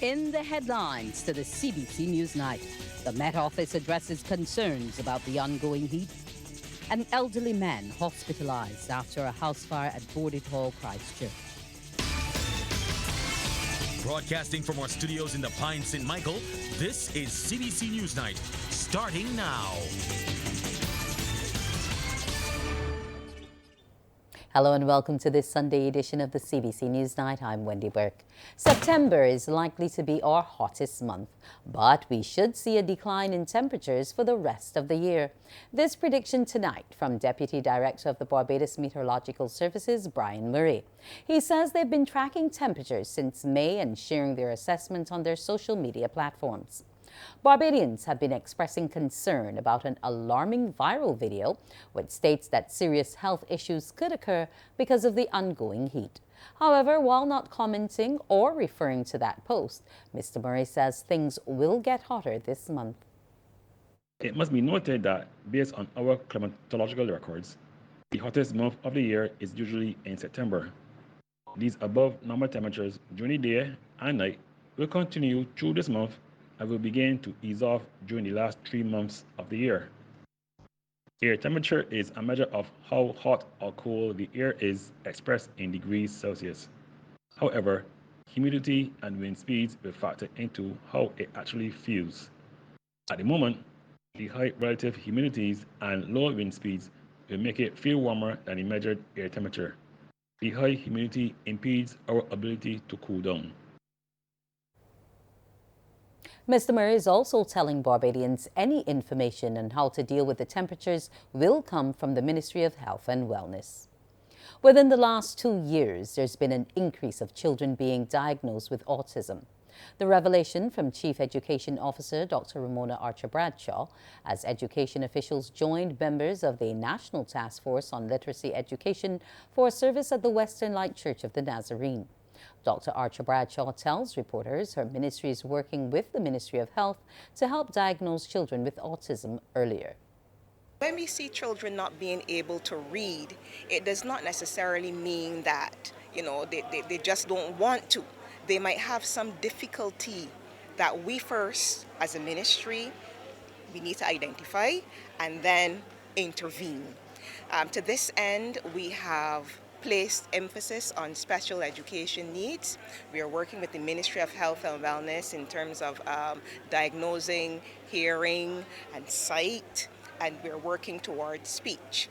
In the headlines to the CBC Newsnight, the Met Office addresses concerns about the ongoing heat. An elderly man hospitalized after a house fire at Bordett Hall, Christchurch. Broadcasting from our studios in the Pine St. Michael, this is CBC Newsnight, starting now. Hello and welcome to this Sunday edition of the CBC Newsnight. I'm Wendy Burke. September is likely to be our hottest month, but we should see a decline in temperatures for the rest of the year. This prediction tonight from Deputy Director of the Barbados Meteorological Services, Brian Murray. He says they've been tracking temperatures since May and sharing their assessment on their social media platforms. Barbadians have been expressing concern about an alarming viral video which states that serious health issues could occur because of the ongoing heat. However, while not commenting or referring to that post, Mr. Murray says things will get hotter this month. It must be noted that, based on our climatological records, the hottest month of the year is usually in September. These above normal temperatures during the day and night will continue through this month and will begin to ease off during the last 3 months of the year. Air temperature is a measure of how hot or cold the air is expressed in degrees Celsius. However, humidity and wind speeds will factor into how it actually feels. At the moment, the high relative humidities and low wind speeds will make it feel warmer than the measured air temperature. The high humidity impedes our ability to cool down. Mr. Murray is also telling Barbadians any information on how to deal with the temperatures will come from the Ministry of Health and Wellness. Within the last 2 years, there's been an increase of children being diagnosed with autism. The revelation from Chief Education Officer Dr. Ramona Archer-Bradshaw as education officials joined members of the National Task Force on Literacy Education for a service at the Western Light Church of the Nazarene. Dr. Archer-Bradshaw tells reporters her ministry is working with the Ministry of Health to help diagnose children with autism earlier. When we see children not being able to read, it does not necessarily mean that, they just don't want to. They might have some difficulty that we first, as a ministry, we need to identify and then intervene. To this end, we have placed emphasis on special education needs. We are working with the Ministry of Health and Wellness in terms of diagnosing hearing and sight, and we're working towards speech.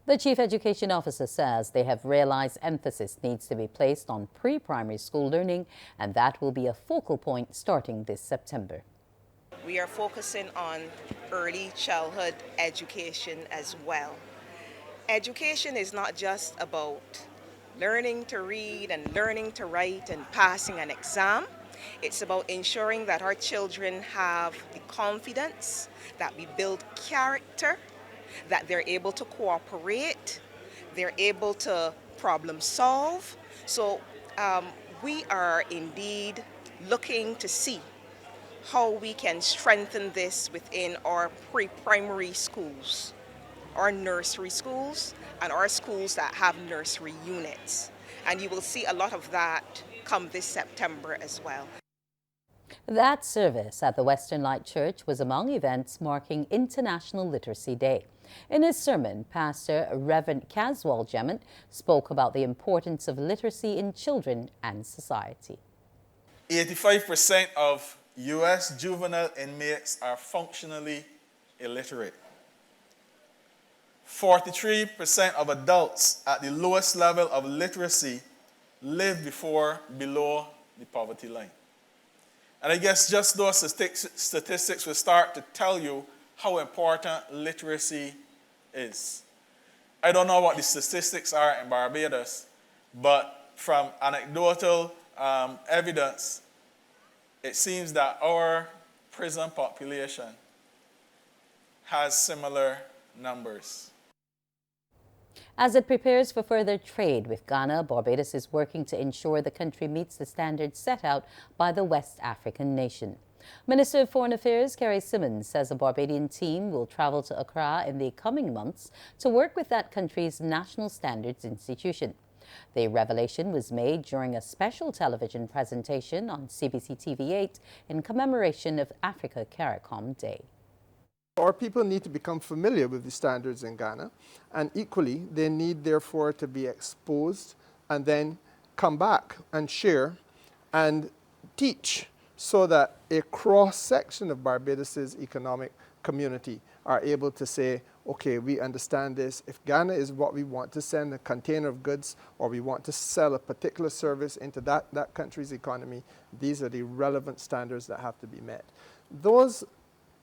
The Chief Education Officer says they have realized emphasis needs to be placed on pre-primary school learning, and that will be a focal point starting this September. We are focusing on early childhood education as well. Education is not just about learning to read and learning to write and passing an exam. It's about ensuring that our children have the confidence, that we build character, that they're able to cooperate, they're able to problem solve. So we are indeed looking to see how we can strengthen this within our pre-primary schools, our nursery schools, and our schools that have nursery units. And you will see a lot of that come this September as well. That service at the Western Light Church was among events marking International Literacy Day. In his sermon, Pastor Reverend Caswell Jemmett spoke about the importance of literacy in children and society. 85% of U.S. juvenile inmates are functionally illiterate. 43% of adults at the lowest level of literacy live below the poverty line. And I guess just those statistics will start to tell you how important literacy is. I don't know what the statistics are in Barbados, but from anecdotal evidence, it seems that our prison population has similar numbers. As it prepares for further trade with Ghana, Barbados is working to ensure the country meets the standards set out by the West African nation. Minister of Foreign Affairs Kerry Simmons says a Barbadian team will travel to Accra in the coming months to work with that country's National Standards Institution. The revelation was made during a special television presentation on CBC TV8 in commemoration of Africa CARICOM Day. Our people need to become familiar with the standards in Ghana, and equally, they need therefore to be exposed and then come back and share and teach so that a cross-section of Barbados's economic community are able to say, okay, we understand this. If Ghana is what we want to send a container of goods, or we want to sell a particular service into that country's economy, these are the relevant standards that have to be met. Those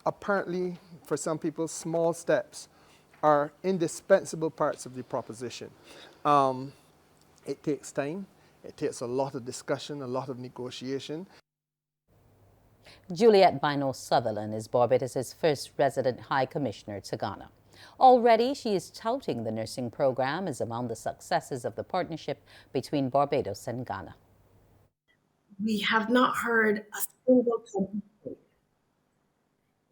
apparently, for some people, small steps are indispensable parts of the proposition. It takes time. It takes a lot of discussion, a lot of negotiation. Juliet Bino Sutherland is Barbados's first resident High Commissioner to Ghana. Already, she is touting the nursing program as among the successes of the partnership between Barbados and Ghana. We have not heard a single complaint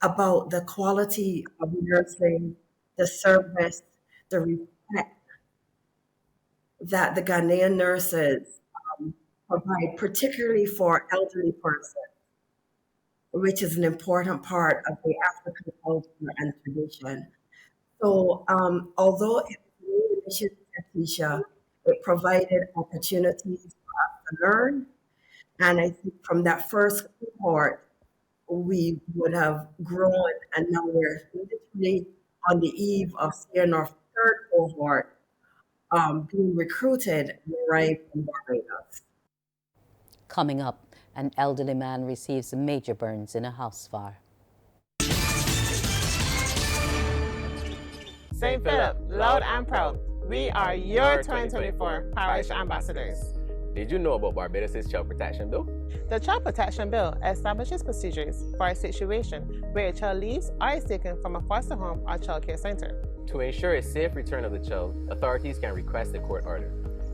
about the quality of nursing, the service, the respect that the Ghanaian nurses provide, particularly for elderly persons, which is an important part of the African culture and tradition. So although it's a new initiative, Tisha, it provided opportunities for us to learn. And I think from that first cohort, we would have grown, and now we're literally on the eve of seeing our third cohort being recruited and arrive in Barbados. Coming up, an elderly man receives major burns in a house fire. St. Philip, loud and proud, we are your 2024 Parish Ambassadors. Did you know about Barbados' Child Protection Bill? The Child Protection Bill establishes procedures for a situation where a child leaves or is taken from a foster home or child care center. To ensure a safe return of the child, authorities can request a court order.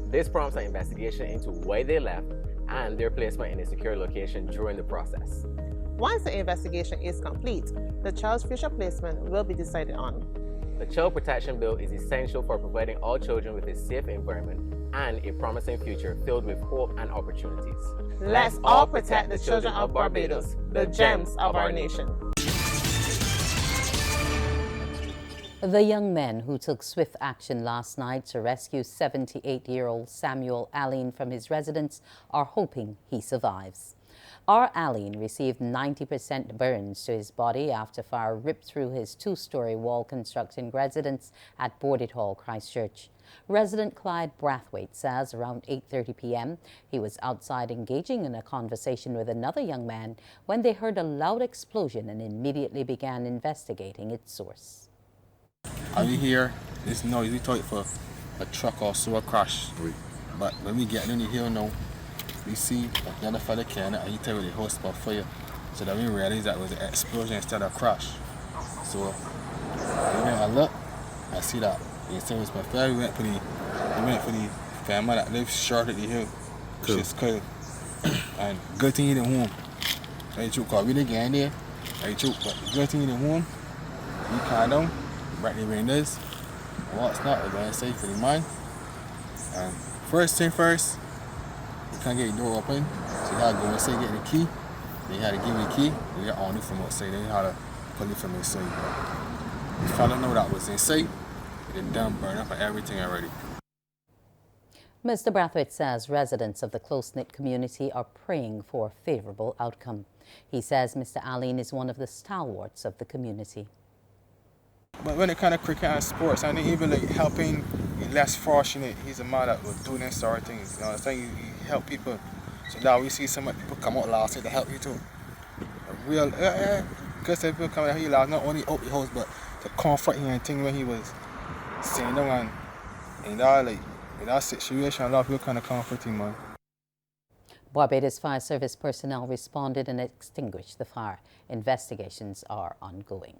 This prompts an investigation into why they left and their placement in a secure location during the process. Once the investigation is complete, the child's future placement will be decided on. The Child Protection Bill is essential for providing all children with a safe environment and a promising future filled with hope and opportunities. Let's all protect the children of Barbados, the gems of our nation. The young men who took swift action last night to rescue 78-year-old Samuel Allen from his residence are hoping he survives. Our Allen received 90% burns to his body after fire ripped through his two-story wall-constructing residence at Boarded Hall, Christchurch. Resident Clyde Brathwaite says around 8:30 p.m. he was outside engaging in a conversation with another young man when they heard a loud explosion and immediately began investigating its source. And we hear this noise, we thought it for a truck or so a crash. But when we get on the hill now, we see the other fella can and he tell me the host about fire. So then we realize that it was an explosion instead of a crash. So when I look, I see that instead of my fire, we went for the family that lives short of the hill, which is Kyle. And good thing he didn't home. Right, because we didn't get in there. Right, but good thing he didn't home. We calm down. Right the windows, and what's not, we're going to safe for the man. And first thing first, you can't get the door open, so you had to go inside get the key. Then you had to give me the key, we got on it from outside, then you had to pull it from inside. The fella know that was inside, it done done burn up and everything already. Mr. Brathwaite says residents of the close-knit community are praying for a favorable outcome. He says Mr. Allen is one of the stalwarts of the community. But when it kind of cricket and sports, and even like helping the less fortunate, he's a man that will do them sort of things. You know, it's like he help people. So now we see some people come out last year to help you too. A real, because people come out here last, not only out the house, but to comfort him and thing when he was sitting down and in that situation, a lot of people kind of comfort him, man. Barbados Fire Service personnel responded and extinguished the fire. Investigations are ongoing.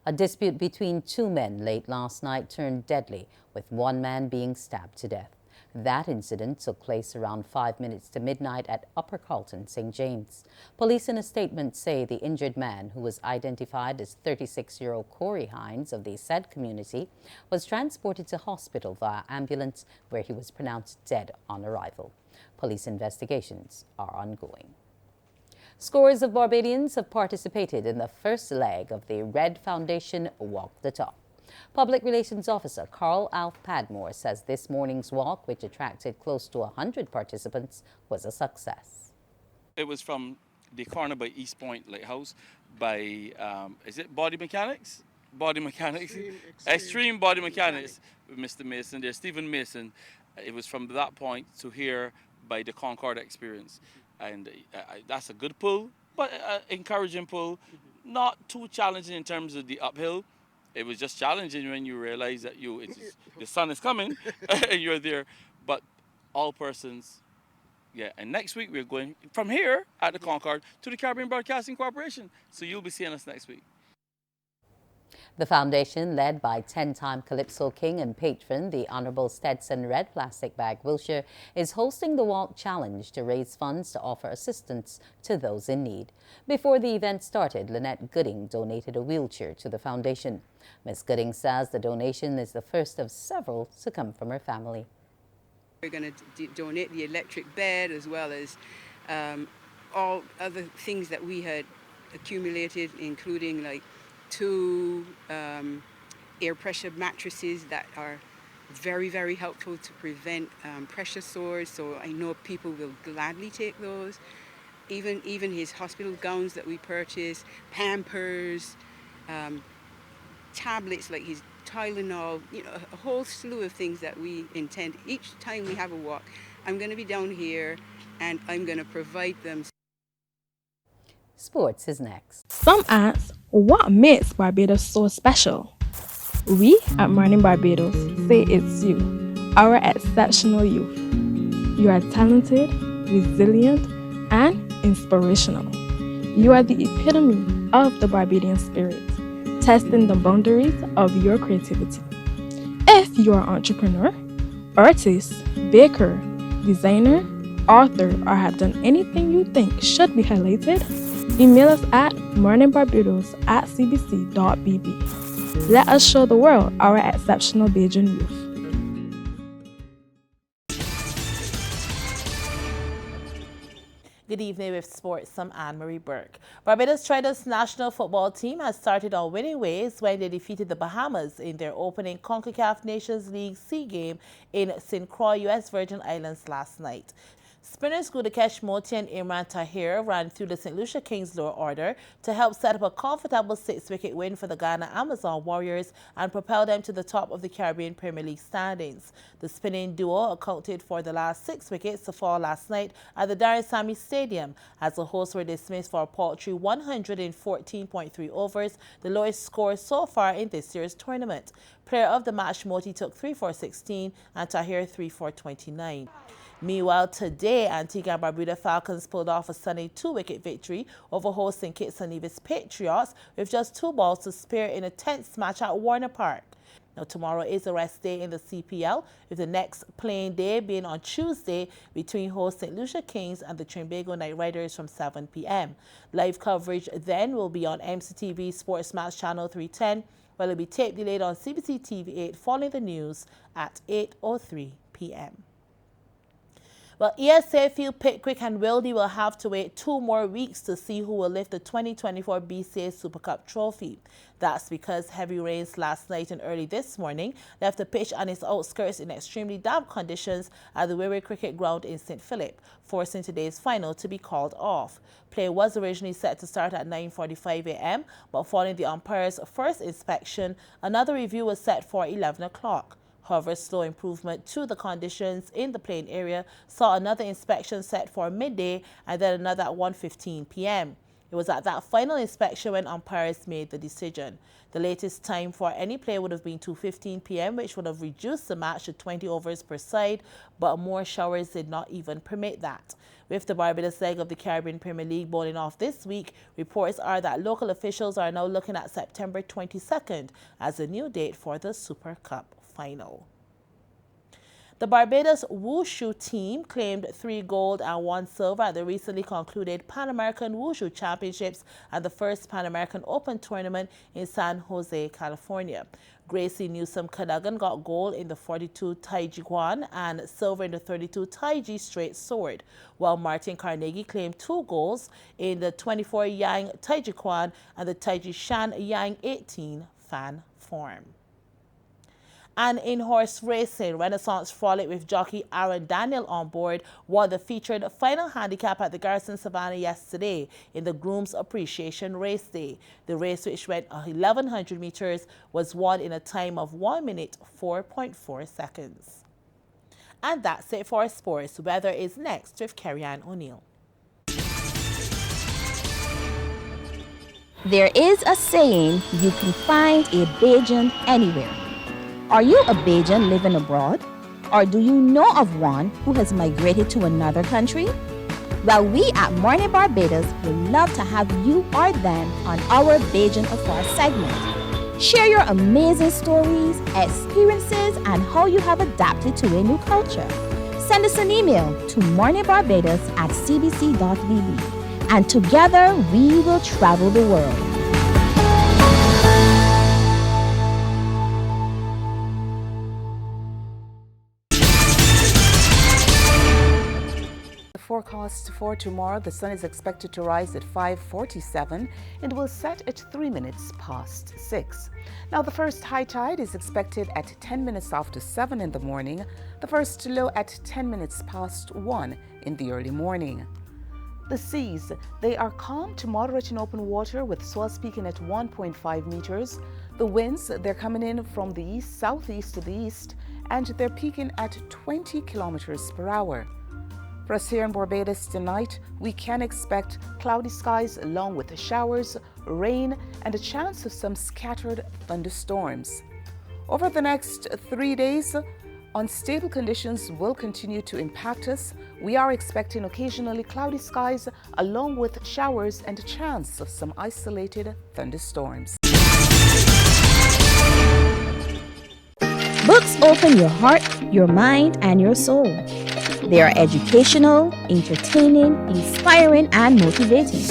A dispute between two men late last night turned deadly, with one man being stabbed to death. That incident took place around 5 minutes to midnight at Upper Carlton, St. James. Police in a statement say the injured man, who was identified as 36-year-old Corey Hines of the said community, was transported to hospital via ambulance, where he was pronounced dead on arrival. Police investigations are ongoing. Scores of Barbadians have participated in the first leg of the Red Foundation Walk the Talk. Public Relations Officer Carl Alf Padmore says this morning's walk, which attracted close to 100 participants, was a success. It was from the corner by East Point Lighthouse by, is it Body Mechanics? Body Mechanics? Extreme Body Mechanics with Mr. Mason there, Stephen Mason. It was from that point to here by the Concord Experience. And that's a good pull, but encouraging pull. Not too challenging in terms of the uphill. It was just challenging when you realize that the sun is coming and you're there. But all persons, yeah. And next week we're going from here at the Concord to the Caribbean Broadcasting Corporation. So you'll be seeing us next week. The foundation, led by 10-time Calypso King and patron, the Honorable Stetson Red Plastic Bag Wilshire, is hosting the Walk Challenge to raise funds to offer assistance to those in need. Before the event started, Lynette Gooding donated a wheelchair to the foundation. Ms. Gooding says the donation is the first of several to come from her family. We're going to donate the electric bed as well as all other things that we had accumulated, including like 2 air pressure mattresses that are very, very helpful to prevent pressure sores. So I know people will gladly take those. Even his hospital gowns that we purchased, Pampers, tablets like his Tylenol, a whole slew of things that we intend. Each time we have a walk, I'm going to be down here and I'm going to provide them. Sports is next. Some ask, what makes Barbados so special? We at Morning Barbados say it's you, our exceptional youth. You are talented, resilient, and inspirational. You are the epitome of the Barbadian spirit, testing the boundaries of your creativity. If you are an entrepreneur, artist, baker, designer, author, or have done anything you think should be highlighted, email us at morningbarbados@cbc.bb. Let us show the world our exceptional Bajan youth. Good evening with sports. I'm Anne-Marie Burke. Barbados Traders national football team has started on winning ways when they defeated the Bahamas in their opening CONCACAF Nations League C game in St. Croix, U.S. Virgin Islands last night. Spinners Gudakesh Moti and Imran Tahir ran through the St. Lucia Kings lower order to help set up a comfortable 6-wicket win for the Ghana Amazon Warriors and propel them to the top of the Caribbean Premier League standings. The spinning duo accounted for the last 6 wickets to fall last night at the Darren Sammy Stadium as the hosts were dismissed for a paltry 114.3 overs, the lowest score so far in this year's tournament. Player of the match, Moti took 3 for 16 and Tahir 3 for 29. Meanwhile, today, Antigua and Barbuda Falcons pulled off a stunning 2-wicket victory over hosting Kitts and Nevis Patriots with just 2 balls to spare in a tense match at Warner Park. Now, tomorrow is a rest day in the CPL, with the next playing day being on Tuesday between host St. Lucia Kings and the Trinbago Knight Riders from 7 p.m. Live coverage then will be on MCTV Sports Match Channel 310, while it will be tape delayed on CBC TV 8 following the news at 8:03 p.m. Well, ESA feel Pickwick and Wildy will have to wait 2 more weeks to see who will lift the 2024 BCA Super Cup trophy. That's because heavy rains last night and early this morning left the pitch on its outskirts in extremely damp conditions at the Weary Cricket Ground in St. Philip, forcing today's final to be called off. Play was originally set to start at 9:45 a.m., but following the umpire's first inspection, another review was set for 11 o'clock. However, slow improvement to the conditions in the playing area saw another inspection set for midday and then another at 1:15 p.m. It was at that final inspection when umpires made the decision. The latest time for any play would have been 2:15 p.m., which would have reduced the match to 20 overs per side, but more showers did not even permit that. With the Barbados leg of the Caribbean Premier League bowling off this week, reports are that local officials are now looking at September 22nd as a new date for the Super Cup final. The Barbados Wushu team claimed 3 gold and 1 silver at the recently concluded Pan American Wushu Championships and the first Pan American Open tournament in San Jose, California. Gracie Newsom Cadogan got gold in the 42 Taiji Kwan and silver in the 32 Taiji straight sword, while Martin Carnegie claimed 2 golds in the 24 Yang Taiji Kwan and the Taiji Shan Yang 18 fan form. And in horse racing, Renaissance Frolic with jockey Aaron Daniel on board won the featured final handicap at the Garrison Savannah yesterday in the Groom's Appreciation Race Day. The race, which went 1,100 meters, was won in a time of 1 minute 4.4 seconds. And that's it for sports. Weather is next with Kerry-Ann O'Neill. There is a saying, you can find a Bajan anywhere. Are you a Bajan living abroad? Or do you know of one who has migrated to another country? Well, we at Morning Barbados would love to have you or them on our Bajan Afar segment. Share your amazing stories, experiences, and how you have adapted to a new culture. Send us an email to morningbarbados@cbc.vb, and together we will travel the world. Forecast for tomorrow, the sun is expected to rise at 5:47 and will set at 3 minutes past 6. Now, the first high tide is expected at 10 minutes after 7 in the morning, the first low at 10 minutes past 1 in the early morning. The seas, they are calm to moderate in open water with swells peaking at 1.5 meters. The winds, they're coming in from the east, southeast to the east, and they're peaking at 20 kilometers per hour. For us here in Barbados tonight, we can expect cloudy skies along with showers, rain, and a chance of some scattered thunderstorms. Over the next 3 days, unstable conditions will continue to impact us. We are expecting occasionally cloudy skies along with showers and a chance of some isolated thunderstorms. Books open your heart, your mind, and your soul. They are educational, entertaining, inspiring, and motivating.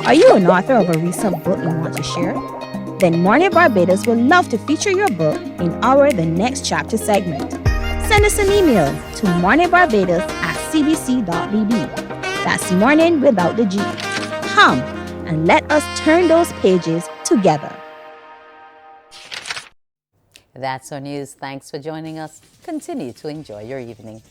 Are you an author of a recent book you want to share? Then Morning Barbados would love to feature your book in our The Next Chapter segment. Send us an email to morningbarbados@cbc.vb. That's morning without the G. Come and let us turn those pages together. That's our news. Thanks for joining us. Continue to enjoy your evening.